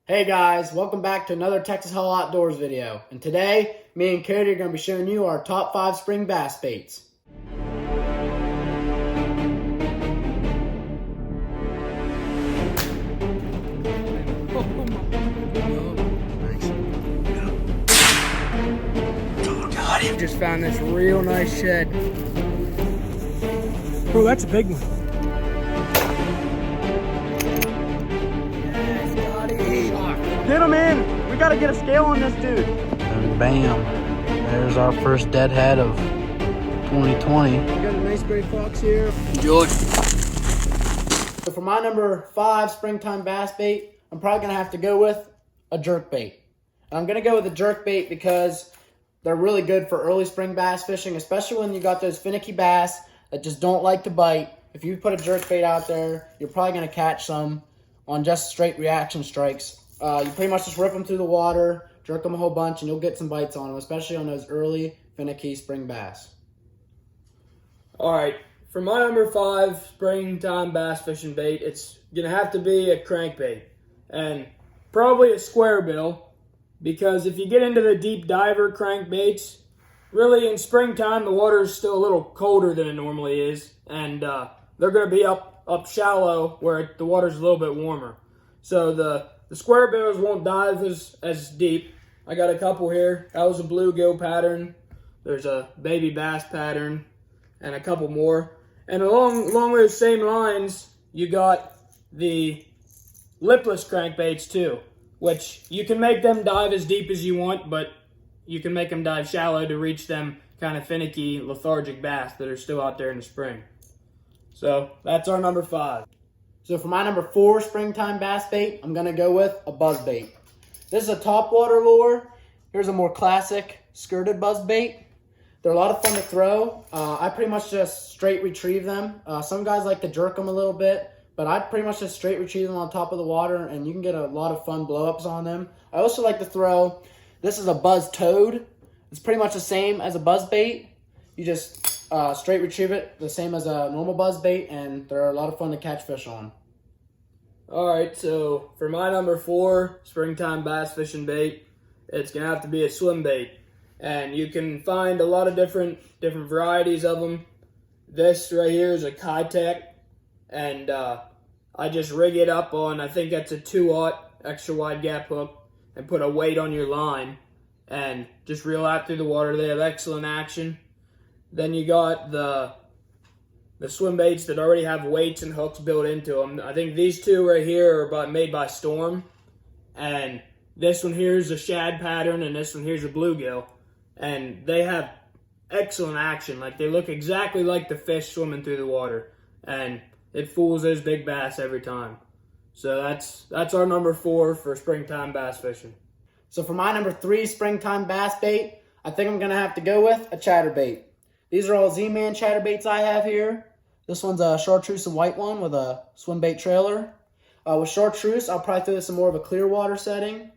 Hey guys, welcome back to another Texas Hall Outdoors video. And today, me and Cody are going to be showing you our top 5 spring bass baits. God, just found this real nice shed. Oh, that's a big one. Get him in. We gotta get a scale on this dude. And bam, there's our first deadhead of 2020. We got a nice gray fox here. Enjoy. So for my number 5 springtime bass bait, I'm probably going to have to go with a jerk bait. And I'm going to go with a jerk bait because they're really good for early spring bass fishing, especially when you got those finicky bass that just don't like to bite. If you put a jerk bait out there, you're probably going to catch some on just straight reaction strikes. You pretty much just rip them through the water, jerk them a whole bunch, and you'll get some bites on them, especially on those early finicky spring bass. All right, for my number 5 springtime bass fishing bait, it's gonna have to be a crankbait and probably a square bill, because if you get into the deep diver crankbaits, really in springtime the water is still a little colder than it normally is, and they're gonna be up shallow where the water's a little bit warmer. So the square bills won't dive as deep. I got a couple here. That was a bluegill pattern. There's a baby bass pattern and a couple more. And along those same lines, you got the lipless crankbaits too, which you can make them dive as deep as you want, but you can make them dive shallow to reach them kind of finicky, lethargic bass that are still out there in the spring. So that's our number 5. So for my number 4 springtime bass bait, I'm going to go with a buzz bait. This is a topwater lure. Here's a more classic skirted buzz bait. They're a lot of fun to throw. I pretty much just straight retrieve them. Some guys like to jerk them a little bit, but I pretty much just straight retrieve them on top of the water, and you can get a lot of fun blow-ups on them. I also like to throw, this is a buzz toad. It's pretty much the same as a buzz bait. You just straight retrieve it, the same as a normal buzz bait, and they're a lot of fun to catch fish on. All right, so for my number 4 springtime bass fishing bait, it's gonna have to be a swim bait, and you can find a lot of different varieties of them. This right here is a Kitech, and I just rig it up on, I think that's a 2/0 extra wide gap hook, and put a weight on your line, and just reel out through the water. They have excellent action. Then you got the swim baits that already have weights and hooks built into them. I think these two right here are made by Storm. And this one here is a shad pattern, and this one here is a bluegill. And they have excellent action. Like, they look exactly like the fish swimming through the water. And it fools those big bass every time. So that's our number 4 for springtime bass fishing. So for my number 3 springtime bass bait, I think I'm going to have to go with a chatterbait. These are all Z-Man chatterbaits I have here. This one's a chartreuse and white one with a swim bait trailer. With chartreuse, I'll probably throw this in more of a clear water setting.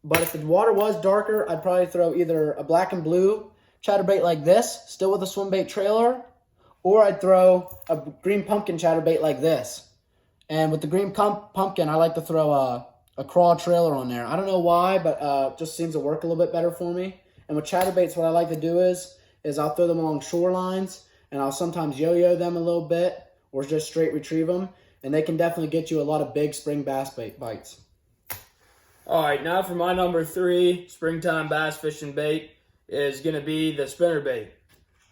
But if the water was darker, I'd probably throw either a black and blue chatterbait like this, still with a swim bait trailer, or I'd throw a green pumpkin chatterbait like this. And with the green pumpkin, I like to throw a crawl trailer on there. I don't know why, but it just seems to work a little bit better for me. And with chatterbaits, what I like to do is I'll throw them along shorelines, and I'll sometimes yo-yo them a little bit, or just straight retrieve them, and they can definitely get you a lot of big spring bass bites. All right, now for my number 3 springtime bass fishing bait is going to be the spinnerbait.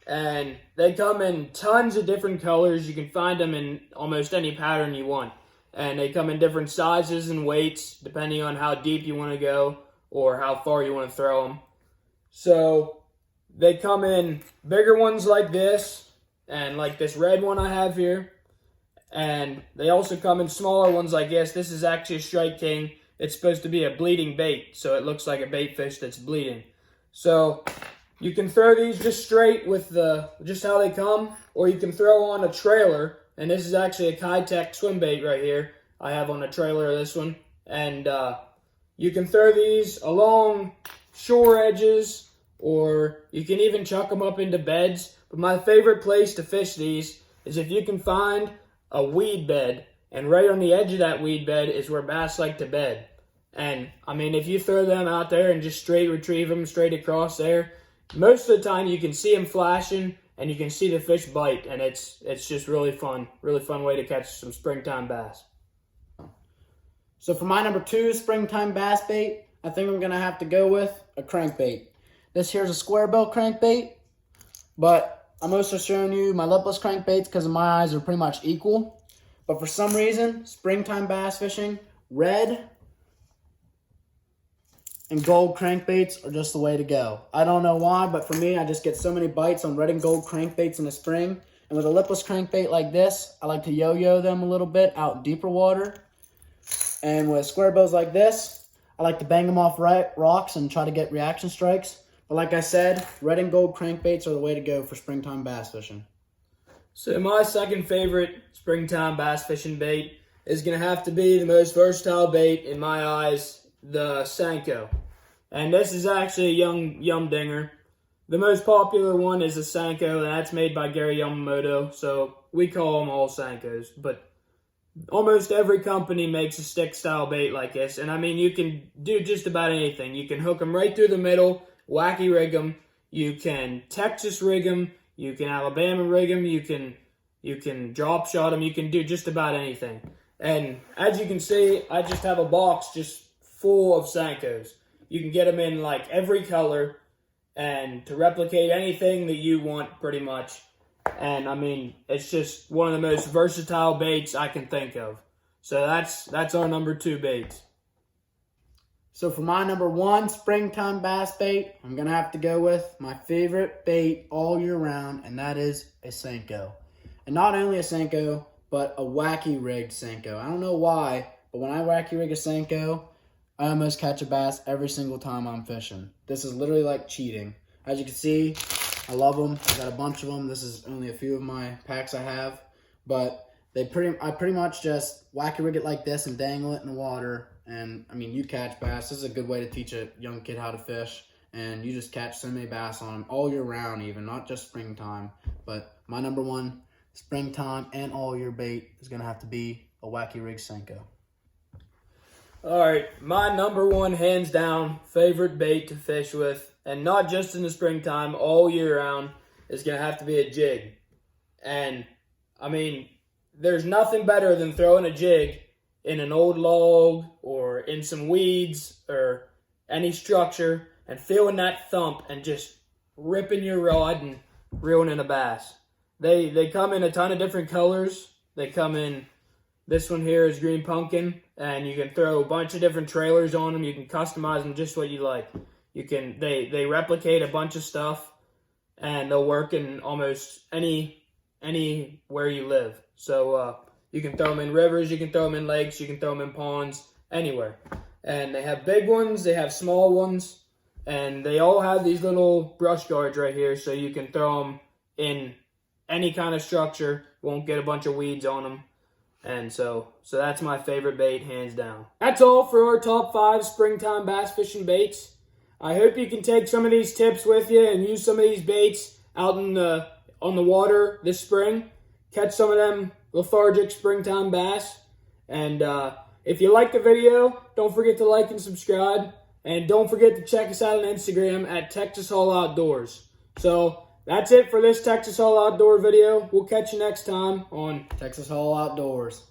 And they come in tons of different colors. You can find them in almost any pattern you want. And they come in different sizes and weights, depending on how deep you want to go or how far you want to throw them. So they come in bigger ones like this, and like this red one I have here. And they also come in smaller ones like this. This is actually a Strike King. It's supposed to be a bleeding bait, so it looks like a bait fish that's bleeding. So you can throw these just straight with just how they come, or you can throw on a trailer. And this is actually a Kitech swim bait right here. I have on a trailer this one. And you can throw these along shore edges, or you can even chuck them up into beds. But my favorite place to fish these is if you can find a weed bed, and right on the edge of that weed bed is where bass like to bed. And I mean, if you throw them out there and just straight retrieve them straight across there, most of the time you can see them flashing and you can see the fish bite, and it's just really fun way to catch some springtime bass. So for my number 2 springtime bass bait, I think I'm going to have to go with a crankbait. This here's a square bill crankbait, but I'm also showing you my lipless crankbaits because in my eyes are pretty much equal. But for some reason, springtime bass fishing, red and gold crankbaits are just the way to go. I don't know why, but for me, I just get so many bites on red and gold crankbaits in the spring. And with a lipless crankbait like this, I like to yo-yo them a little bit out in deeper water. And with square bills like this, I like to bang them off rocks and try to get reaction strikes. But like I said, red and gold crankbaits are the way to go for springtime bass fishing. So my second favorite springtime bass fishing bait is going to have to be the most versatile bait in my eyes, the Senko. And this is actually a young yum dinger. The most popular one is the Senko, and that's made by Gary Yamamoto, so we call them all Senkos. But almost every company makes a stick style bait like this, and I mean, you can do just about anything. You can hook them right through the middle, wacky rig them, you can Texas rig them, you can Alabama rig them, you can drop shot them, you can do just about anything. And as you can see, I just have a box just full of Senkos. You can get them in like every color and to replicate anything that you want pretty much. And I mean, it's just one of the most versatile baits I can think of. So that's our number 2 baits. So for my number 1 springtime bass bait, I'm going to have to go with my favorite bait all year round, and that is a Senko. And not only a Senko, but a wacky rigged Senko. I don't know why, but when I wacky rig a Senko, I almost catch a bass every single time I'm fishing. This is literally like cheating. As you can see, I love them. I got a bunch of them. This is only a few of my packs I have, but I pretty much just wacky rig it like this and dangle it in the water. And I mean, you catch bass. This is a good way to teach a young kid how to fish, and you just catch so many bass on them all year round, even not just springtime. But my number 1 springtime and all year bait is gonna have to be a wacky rig Senko. All right, my number 1 hands down favorite bait to fish with, and not just in the springtime, all year round, is going to have to be a jig. And I mean, there's nothing better than throwing a jig in an old log or in some weeds or any structure and feeling that thump and just ripping your rod and reeling in a bass. They come in a ton of different colors. They come in, this one here is green pumpkin, and you can throw a bunch of different trailers on them. You can customize them just what you like. You can they replicate a bunch of stuff, and they'll work in almost anywhere you live. So you can throw them in rivers, you can throw them in lakes, you can throw them in ponds, anywhere. And they have big ones, they have small ones, and they all have these little brush guards right here, so you can throw them in any kind of structure, won't get a bunch of weeds on them. And so that's my favorite bait, hands down. That's all for our top 5 springtime bass fishing baits. I hope you can take some of these tips with you and use some of these baits out on the water this spring. Catch some of them lethargic springtime bass. And if you like the video, don't forget to like and subscribe. And don't forget to check us out on Instagram at Texas Hall Outdoors. So that's it for this Texas Hall Outdoor video. We'll catch you next time on Texas Hall Outdoors.